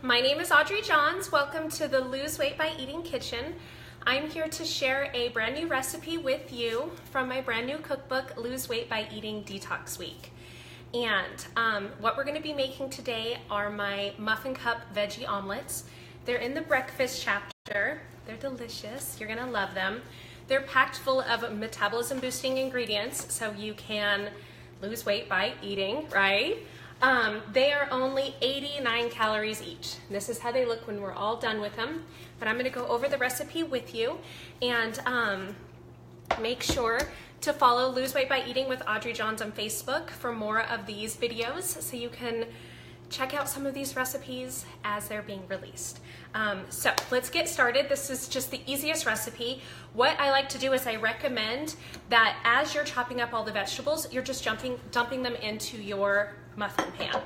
my name is Audrey Johns. Welcome to the Lose Weight by Eating kitchen. I'm here to share a brand new recipe with you from my brand new cookbook, Lose Weight by Eating Detox Week. And what we're going to be making today are my muffin cup veggie omelets. They're in the breakfast chapter. They're delicious. You're going to love them. They're packed full of metabolism boosting ingredients so you can lose weight by eating, right? They are only 89 calories each. This is how they look when we're all done with them. But I'm going to go over the recipe with you and make sure to follow Lose Weight by Eating with Audrey Johns on Facebook for more of these videos so you can check out some of these recipes as they're being released. So let's get started. This is just the easiest recipe. What I like to do is I recommend that as you're chopping up all the vegetables, you're just dumping them into your muffin pan.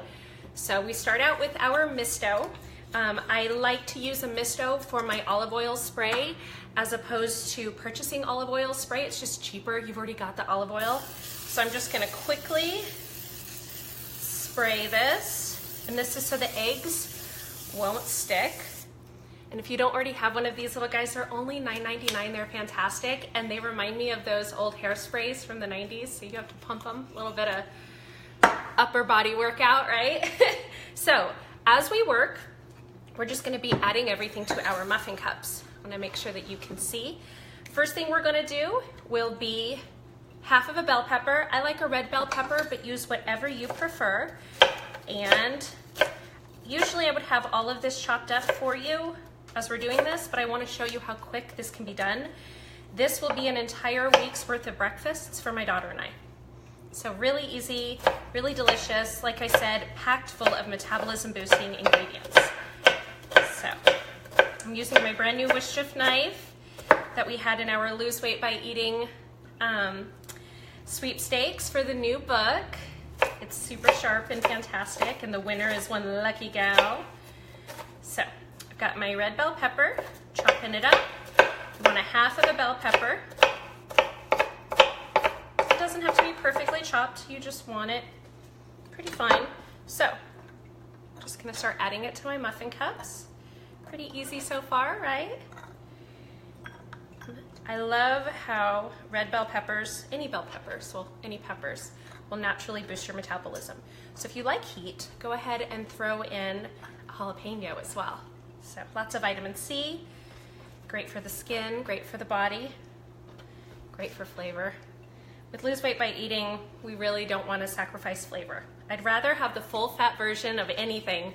So we start out with our misto. I like to use a misto for my olive oil spray as opposed to purchasing olive oil spray. It's just cheaper. You've already got the olive oil. So I'm just going to quickly spray this. And this is so the eggs won't stick. And if you don't already have one of these little guys, they're only $9.99. They're fantastic. And they remind me of those old hairsprays from the 90s. So you have to pump them. A little bit of upper body workout, right? So as we work, we're just going to be adding everything to our muffin cups. I want to make sure that you can see. First thing we're going to do will be half of a bell pepper. I like a red bell pepper, but use whatever you prefer. And usually I would have all of this chopped up for you as we're doing this, but I want to show you how quick this can be done. This will be an entire week's worth of breakfasts for my daughter and I. So really easy, really delicious. Like I said, packed full of metabolism boosting ingredients. So I'm using my brand new Wischiff knife that we had in our Lose Weight by Eating sweepstakes for the new book. It's super sharp and fantastic, and the winner is one lucky gal. So I've got my red bell pepper, chopping it up. You want a half of a bell pepper. It doesn't have to be perfectly chopped, you just want it pretty fine. So I'm just gonna start adding it to my muffin cups. Pretty easy so far, right? I love how red bell peppers, any peppers will naturally boost your metabolism. So if you like heat, go ahead and throw in a jalapeno as well. So lots of vitamin C, great for the skin, great for the body, great for flavor. With Lose Weight by Eating, we really don't want to sacrifice flavor. I'd rather have the full fat version of anything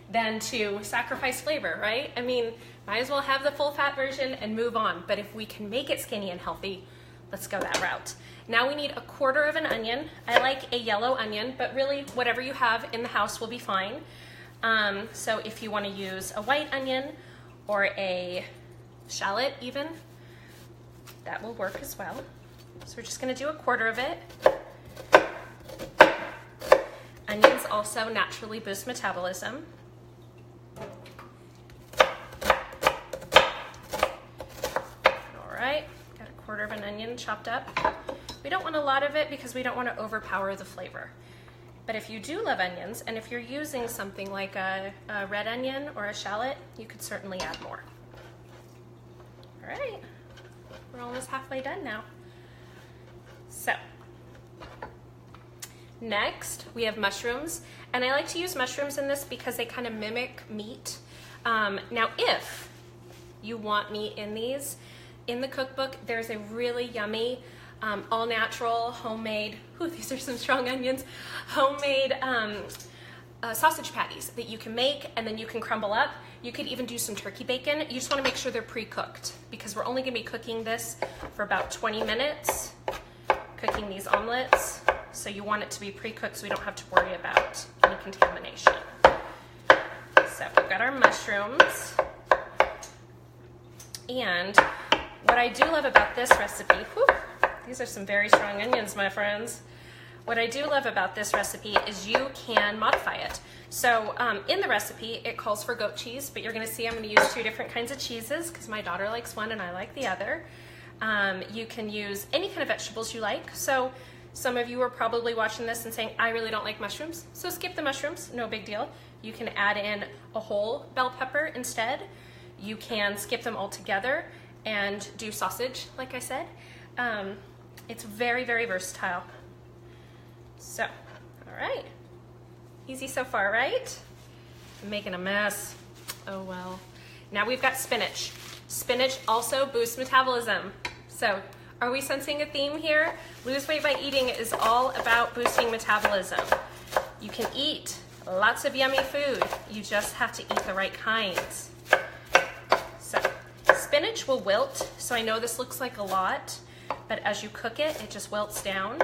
than to sacrifice flavor, right? I mean, might as well have the full fat version and move on. But if we can make it skinny and healthy, let's go that route. Now we need a quarter of an onion. I like a yellow onion, but really whatever you have in the house will be fine. So if you want to use a white onion or a shallot even, that will work as well. So we're just going to do a quarter of it. Onions also naturally boost metabolism. Alright, got a quarter of an onion chopped up. We don't want a lot of it because we don't want to overpower the flavor. But if you do love onions, and if you're using something like a red onion or a shallot, you could certainly add more. Alright, we're almost halfway done now. So, next we have mushrooms, and I like to use mushrooms in this because they kind of mimic meat. Now if you want meat in these, in the cookbook there's a really yummy all natural homemade, ooh, these are some strong onions, homemade sausage patties that you can make and then you can crumble up. You could even do some turkey bacon. You just want to make sure they're pre-cooked because we're only going to be cooking this for about 20 minutes, cooking these omelets. So you want it to be pre-cooked so we don't have to worry about any contamination. So we've got our mushrooms. And what I do love about this recipe, whew, these are some very strong onions, my friends. What I do love about this recipe is you can modify it. So in the recipe, it calls for goat cheese, but you're gonna see I'm gonna use 2 different kinds of cheeses because my daughter likes one and I like the other. You can use any kind of vegetables you like. So Some of you are probably watching this and saying, I really don't like mushrooms, so skip the mushrooms, no big deal. You can add in a whole bell pepper instead. You can skip them altogether and do sausage, like I said. It's very, very versatile. So, all right. Easy so far, right? I'm making a mess. Oh well. Now we've got spinach. Spinach also boosts metabolism. So, are we sensing a theme here? Lose Weight by Eating is all about boosting metabolism. You can eat lots of yummy food. You just have to eat the right kinds. So, spinach will wilt. So I know this looks like a lot, but as you cook it, it just wilts down.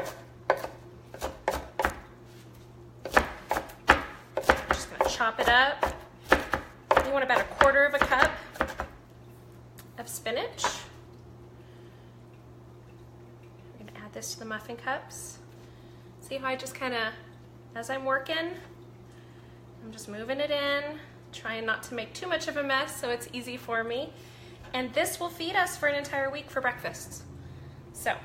I'm just gonna chop it up. You want about 1/4 cup of spinach. I'm gonna add this to the muffin cups. See how I just kind of, as I'm working, I'm just moving it in, trying not to make too much of a mess so it's easy for me. And this will feed us for an entire week for breakfast. So,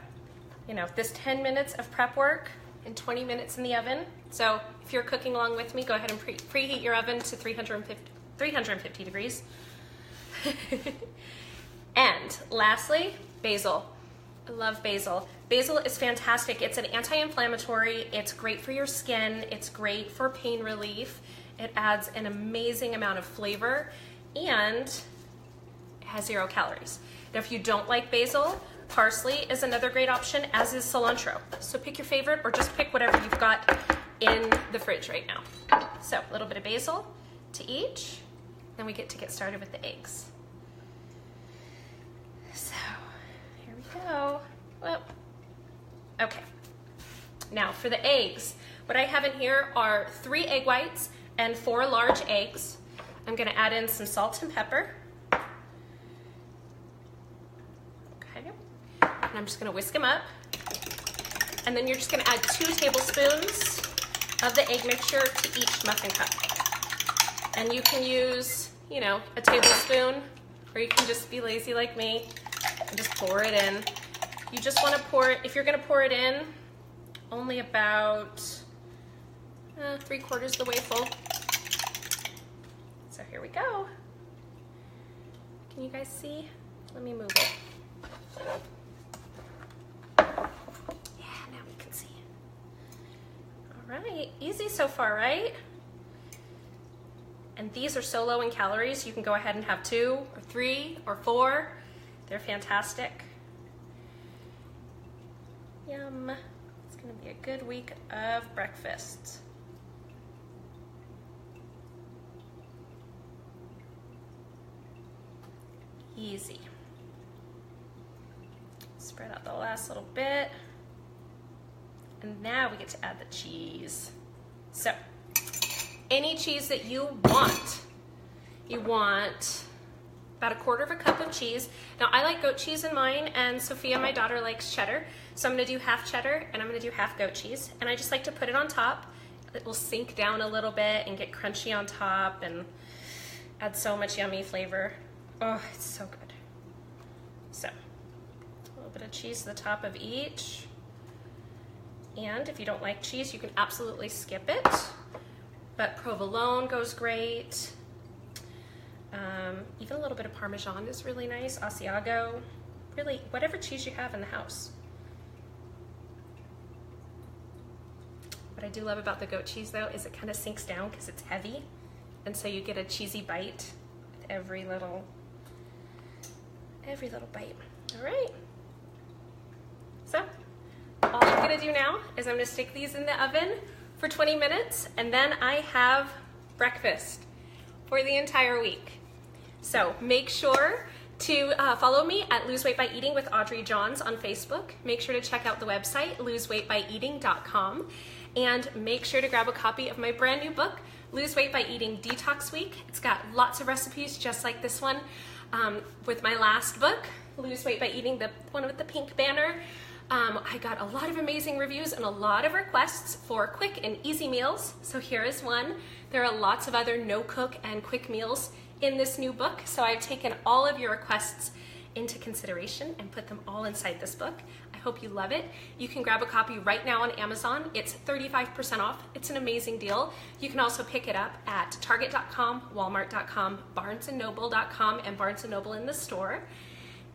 you know, this 10 minutes of prep work and 20 minutes in the oven. So if you're cooking along with me, go ahead and preheat your oven to 350 degrees. And lastly, basil. I love basil. Basil is fantastic. It's an anti-inflammatory. It's great for your skin. It's great for pain relief. It adds an amazing amount of flavor and it has 0 calories. Now, if you don't like basil, parsley is another great option, as is cilantro. So pick your favorite or just pick whatever you've got in the fridge right now. So a little bit of basil to each. Then we get to get started with the eggs. So here we go. Well, okay. Now for the eggs, what I have in here are 3 egg whites and 4 large eggs. I'm gonna add in some salt and pepper. Okay, and I'm just gonna whisk them up. And then you're just gonna add 2 tablespoons of the egg mixture to each muffin cup. And you can use, you know, a tablespoon, or you can just be lazy like me and just pour it in. You just wanna pour it, if you're gonna pour it in, only about 3/4 of the way full. So here we go. Can you guys see? Let me move it. Yeah, now we can see. All right, easy so far, right? And these are so low in calories, you can go ahead and have 2 or 3 or 4. They're fantastic. Yum. It's gonna be a good week of breakfast. Easy. Spread out the last little bit. And now we get to add the cheese. So, any cheese that you want. You want about 1/4 cup of cheese. Now I like goat cheese in mine, and Sophia, my daughter, likes cheddar. So I'm gonna do half cheddar and I'm gonna do half goat cheese. And I just like to put it on top. It will sink down a little bit and get crunchy on top and add so much yummy flavor. Oh, it's so good. So, a little bit of cheese to the top of each. And if you don't like cheese, you can absolutely skip it. But provolone goes great. Even a little bit of Parmesan is really nice. Asiago, really whatever cheese you have in the house. What I do love about the goat cheese though is it kind of sinks down because it's heavy. And so you get a cheesy bite with every little bite. All right. So all I'm gonna do now is I'm gonna stick these in the oven for 20 minutes, and then I have breakfast for the entire week. So make sure to follow me at Lose Weight by Eating with Audrey Johns on Facebook. Make sure to check out the website, loseweightbyeating.com, and make sure to grab a copy of my brand new book, Lose Weight by Eating Detox Week. It's got lots of recipes just like this one. With my last book, Lose Weight by Eating, the one with the pink banner, I got a lot of amazing reviews and a lot of requests for quick and easy meals. So here is one. There are lots of other no-cook and quick meals in this new book. So I've taken all of your requests into consideration and put them all inside this book. I hope you love it. You can grab a copy right now on Amazon. It's 35% off. It's an amazing deal. You can also pick it up at Target.com, Walmart.com, BarnesandNoble.com, and Barnes & Noble in the store,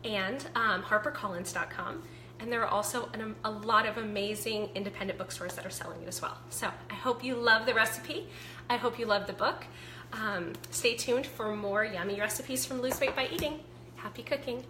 and HarperCollins.com. And there are also a lot of amazing independent bookstores that are selling it as well. So I hope you love the recipe. I hope you love the book. Stay tuned for more yummy recipes from Lose Weight by Eating. Happy cooking.